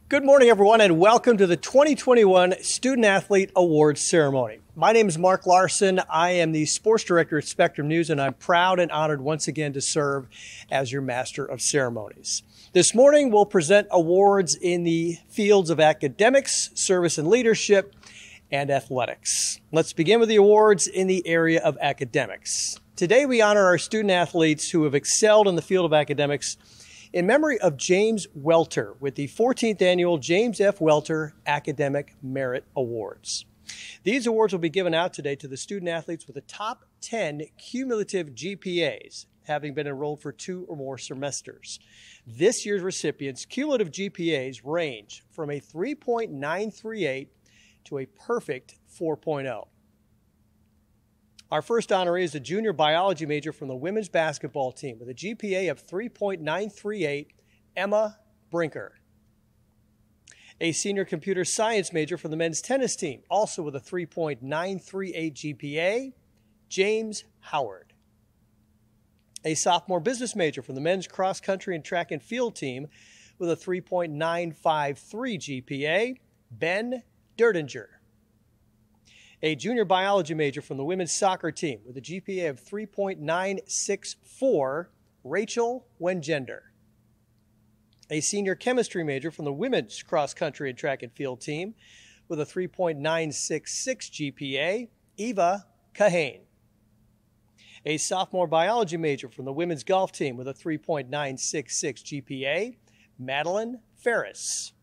Good morning, everyone, and welcome to the 2021 Student Athlete Awards Ceremony. My name is Mark Larson. I am the sports director at Spectrum News, and I'm proud and honored once again to serve as your master of ceremonies. This morning, we'll present awards in the fields of academics, service and leadership, and athletics. Let's begin with the awards in the area of academics. Today, we honor our student athletes who have excelled in the field of academics in memory of James Welter with the 14th Annual James F. Welter Academic Merit Awards. These awards will be given out today to the student athletes with the top 10 cumulative GPAs, having been enrolled for 2 or more semesters. This year's recipients' cumulative GPAs range from a 3.938 to a perfect 4.0. Our first honoree is a junior biology major from the women's basketball team with a GPA of 3.938, Emma Brinker. A senior computer science major from the men's tennis team, also with a 3.938 GPA, James Howard. A sophomore business major from the men's cross country and track and field team with a 3.953 GPA, Ben DERTINGER. A junior biology major from the women's soccer team with a GPA of 3.964, Rachel Wengender. A senior chemistry major from the women's cross-country and track and field team with a 3.966 GPA, Eva KEOHANE. A sophomore biology major from the women's golf team with a 3.966 GPA, Madeline FERRIS.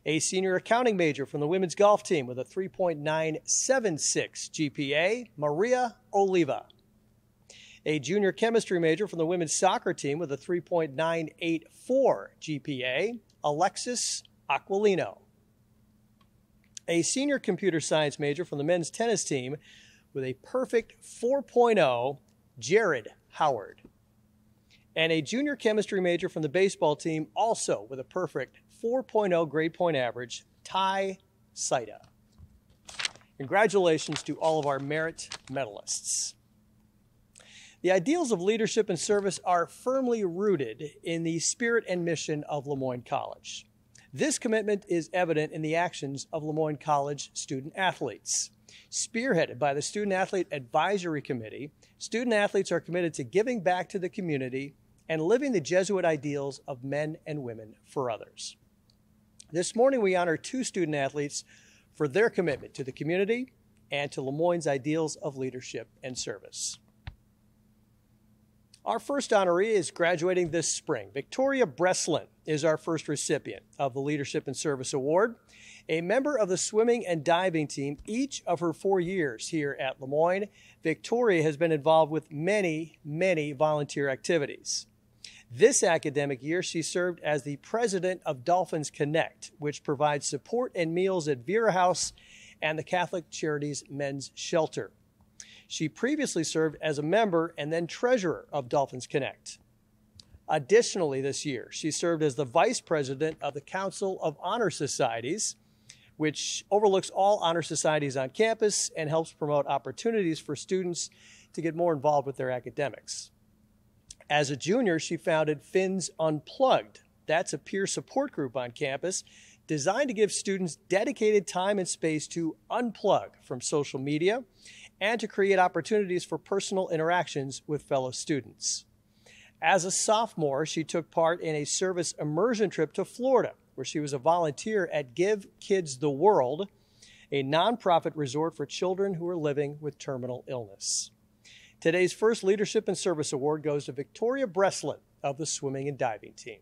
A senior accounting major from the women's golf team with a 3.976 GPA, Maria Oliva. A junior chemistry major from the women's soccer team with a 3.984 GPA, Alexis Aquilino. A senior computer science major from the men's tennis team with a perfect 4.0, Jared Howard. And a junior chemistry major from the baseball team, also with a perfect 4.0 grade point average, Ty Saida. Congratulations to all of our merit medalists. The ideals of leadership and service are firmly rooted in the spirit and mission of Lemoyne College. This commitment is evident in the actions of Lemoyne College student athletes. Spearheaded by the Student Athlete Advisory Committee, student athletes are committed to giving back to the community and living the Jesuit ideals of men and women for others. This morning, we honor 2 student athletes for their commitment to the community and to Lemoyne's ideals of leadership and service. Our first honoree is graduating this spring. Victoria BRESLIN is our first recipient of the Leadership and Service Award. A member of the swimming and diving team each of her 4 years here at Lemoyne, Victoria has been involved with many volunteer activities. This academic year, she served as the president of Dolphins Connect, which provides support and meals at Vera House and the Catholic Charities Men's Shelter. She previously served as a member and then treasurer of Dolphins Connect. Additionally, this year, she served as the vice president of the Council of Honor Societies, which overlooks all honor societies on campus and helps promote opportunities for students to get more involved with their academics. As a junior, she founded Fins Unplugged. That's a peer support group on campus designed to give students dedicated time and space to unplug from social media and to create opportunities for personal interactions with fellow students. As a sophomore, she took part in a service immersion trip to Florida, where she was a volunteer at Give Kids the World, a nonprofit resort for children who are living with terminal illness. Today's first Leadership and Service Award goes to Victoria BRESLIN of the swimming and diving team.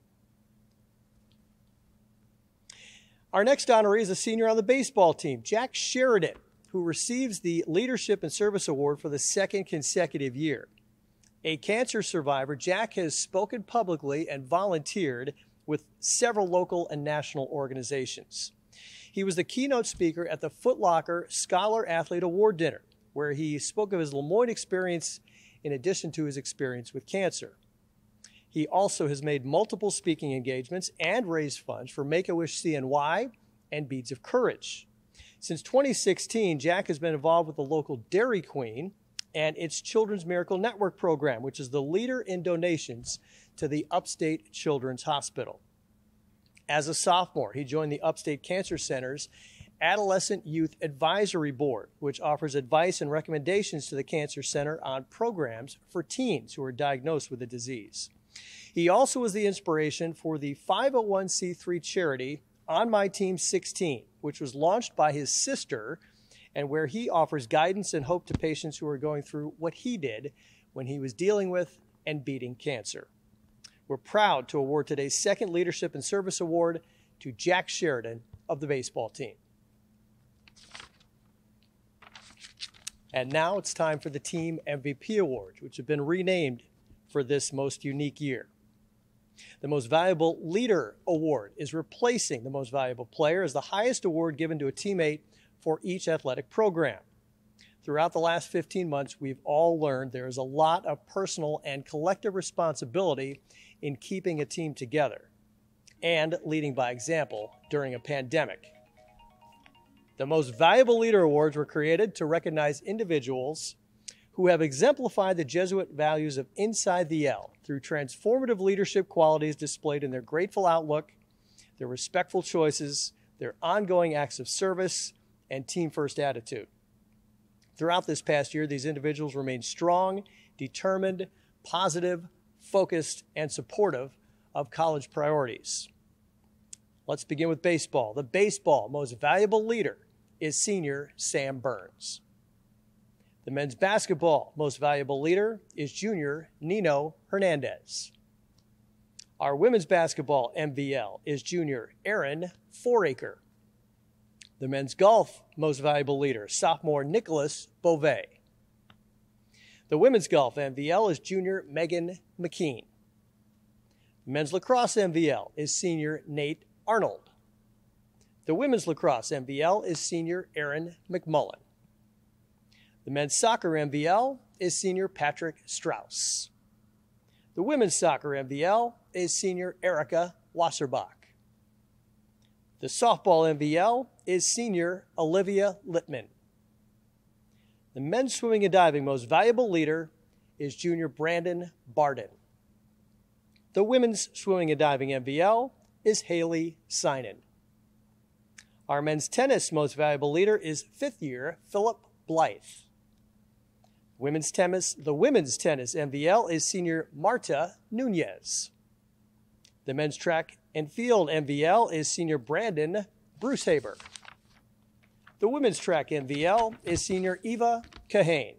Our next honoree is a senior on the baseball team, Jack Sheridan, who receives the Leadership and Service Award for the 2nd consecutive year. A cancer survivor, Jack has spoken publicly and volunteered with several local and national organizations. He was the keynote speaker at the Foot Locker Scholar Athlete Award Dinner, where he spoke of his Lemoyne experience in addition to his experience with cancer. He also has made multiple speaking engagements and raised funds for Make-A-Wish CNY and Beads of Courage. Since 2016, Jack has been involved with the local Dairy Queen and its Children's Miracle Network program, which is the leader in donations to the Upstate Children's Hospital. As a sophomore, he joined the Upstate Cancer Center's Adolescent Youth Advisory Board, which offers advice and recommendations to the Cancer Center on programs for teens who are diagnosed with the disease. He also was the inspiration for the 501c3 charity On My Team 16, which was launched by his sister and where he offers guidance and hope to patients who are going through what he did when he was dealing with and beating cancer. We're proud to award today's second Leadership and Service Award to Jack Sheridan of the baseball team. And now it's time for the Team MVP Awards, which have been renamed for this most unique year. The Most Valuable Leader Award is replacing the Most Valuable Player as the highest award given to a teammate for each athletic program. Throughout the last 15 months, we've all learned there is a lot of personal and collective responsibility in keeping a team together and leading by example during a pandemic. The Most Valuable Leader Awards were created to recognize individuals who have exemplified the Jesuit values of Inside the L through transformative leadership qualities displayed in their grateful outlook, their respectful choices, their ongoing acts of service, and team-first attitude. Throughout this past year, these individuals remained strong, determined, positive, focused, and supportive of college priorities. Let's begin with baseball. The baseball Most Valuable Leader is senior Sam Burns. The men's basketball Most Valuable Leader is junior Nino Hernandez. Our women's basketball MVL is junior Aaron Foraker. The men's golf Most Valuable Leader, sophomore Nicholas Beauvais. The women's golf MVL is junior Megan McKean. The men's lacrosse MVL is senior Nate Arnold. The women's lacrosse MVL is senior Aaron McMullen. The men's soccer MVL is senior Patrick Strauss. The women's soccer MVL is senior Erica Wasserbach. The softball MVL is senior Olivia Littman. The men's swimming and diving Most Valuable Leader is junior Brandon Barden. The women's swimming and diving MVL is Haley Sinan. Our men's tennis Most Valuable Leader is fifth year Philip Blythe. The women's tennis MVL is senior Marta Nunez. The men's track and field MVL is senior Brandon Brucehaber. The women's track MVL is senior Eva KEOHANE.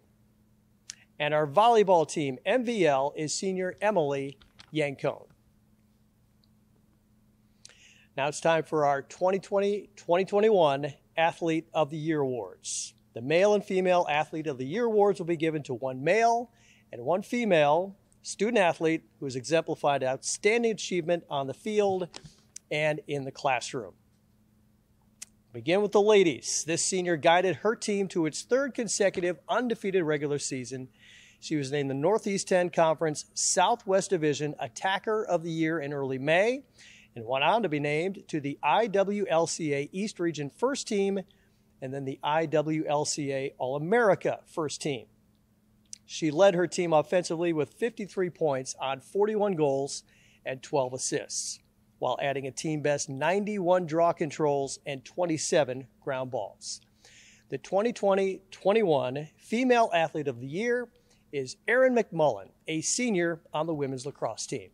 And our volleyball team MVL is senior Emily Yancone. Now it's time for our 2020-2021 Athlete of the Year Awards. The male and female Athlete of the Year Awards will be given to one male and one female student athlete who has exemplified outstanding achievement on the field and in the classroom. Begin with the ladies. This senior guided her team to its third consecutive undefeated regular season. She was named the Northeast 10 Conference Southwest Division Attacker of the Year in early May and went on to be named to the IWLCA East Region First Team and then the IWLCA All-America First Team. She led her team offensively with 53 points on 41 goals and 12 assists, while adding a team-best 91 draw controls and 27 ground balls. The 2020-21 Female Athlete of the Year is Erin McMullen, a senior on the women's lacrosse team.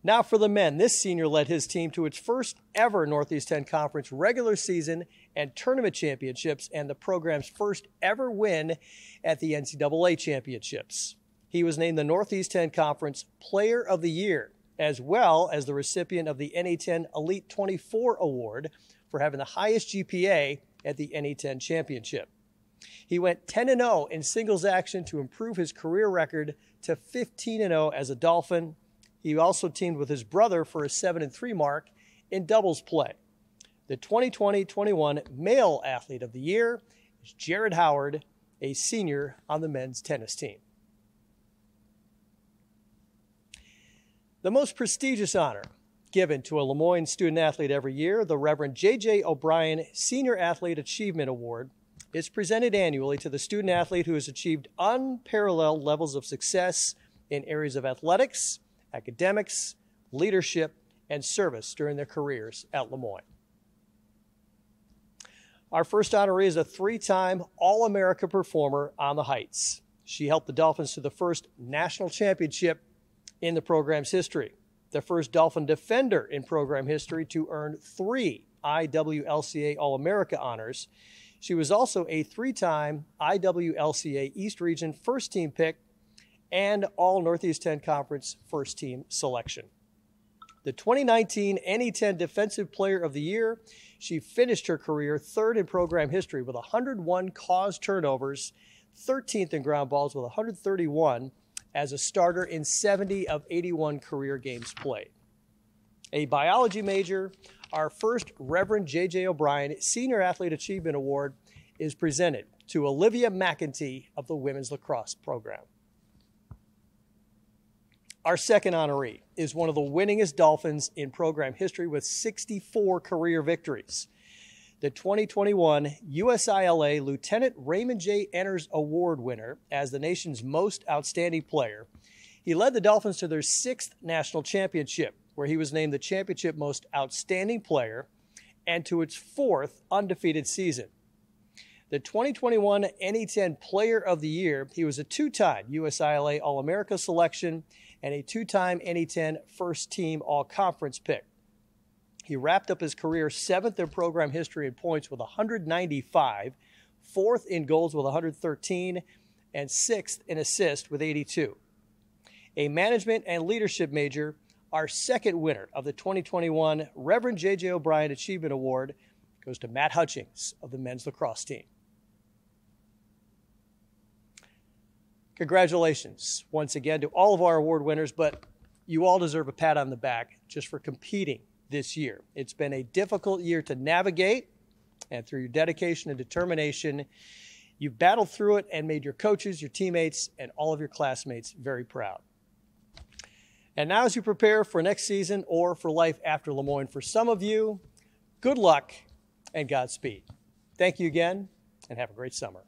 Now for the men, this senior led his team to its first ever Northeast 10 Conference regular season and tournament championships and the program's first ever win at the NCAA championships. He was named the Northeast 10 Conference Player of the Year, as well as the recipient of the NA10 Elite 24 Award for having the highest GPA at the NA10 Championship. He went 10-0 in singles action to improve his career record to 15-0 as a Dolphin. He also teamed with his brother for a 7-3 mark in doubles play. The 2020-21 Male Athlete of the Year is Jared Howard, a senior on the men's tennis team. The most prestigious honor given to a Lemoyne student athlete every year, the Reverend J.J. O'Brien Senior Athlete Achievement Award, is presented annually to the student athlete who has achieved unparalleled levels of success in areas of athletics, academics, leadership, and service during their careers at Lemoyne. Our first honoree is a three-time All-America performer on the Heights. She helped the Dolphins to the first national championship in the program's history, the first Dolphin defender in program history to earn 3 IWLCA All-America honors. She was also a 3-time IWLCA East Region first-team pick and All-Northeast 10 Conference first-team selection. The 2019 NE10 Defensive Player of the Year, she finished her career 3rd in program history with 101 caused turnovers, 13th in ground balls with 131 as a starter in 70 of 81 career games played. A biology major, our first Reverend J.J. O'Brien Senior Athlete Achievement Award is presented to Olivia McEntee of the Women's Lacrosse Program. Our second honoree is one of the winningest Dolphins in program history with 64 career victories. The 2021 USILA Lieutenant Raymond J. Enners Award winner as the nation's most outstanding player. He led the Dolphins to their 6th national championship, where he was named the championship most outstanding player, and to its 4th undefeated season. The 2021 NE10 Player of the Year, he was a 2-time USILA All-America selection and a 2-time NE10 first-team All-Conference pick. He wrapped up his career 7th in program history in points with 195, 4th in goals with 113, and 6th in assists with 82. A management and leadership major, our second winner of the 2021 Reverend J.J. O'Brien Achievement Award goes to Matt Hutchings of the men's lacrosse team. Congratulations once again to all of our award winners, but you all deserve a pat on the back just for competing this year. It's been a difficult year to navigate, and through your dedication and determination, you've battled through it and made your coaches, your teammates, and all of your classmates very proud. And now as you prepare for next season or for life after Lemoyne, for some of you, good luck and Godspeed. Thank you again, and have a great summer.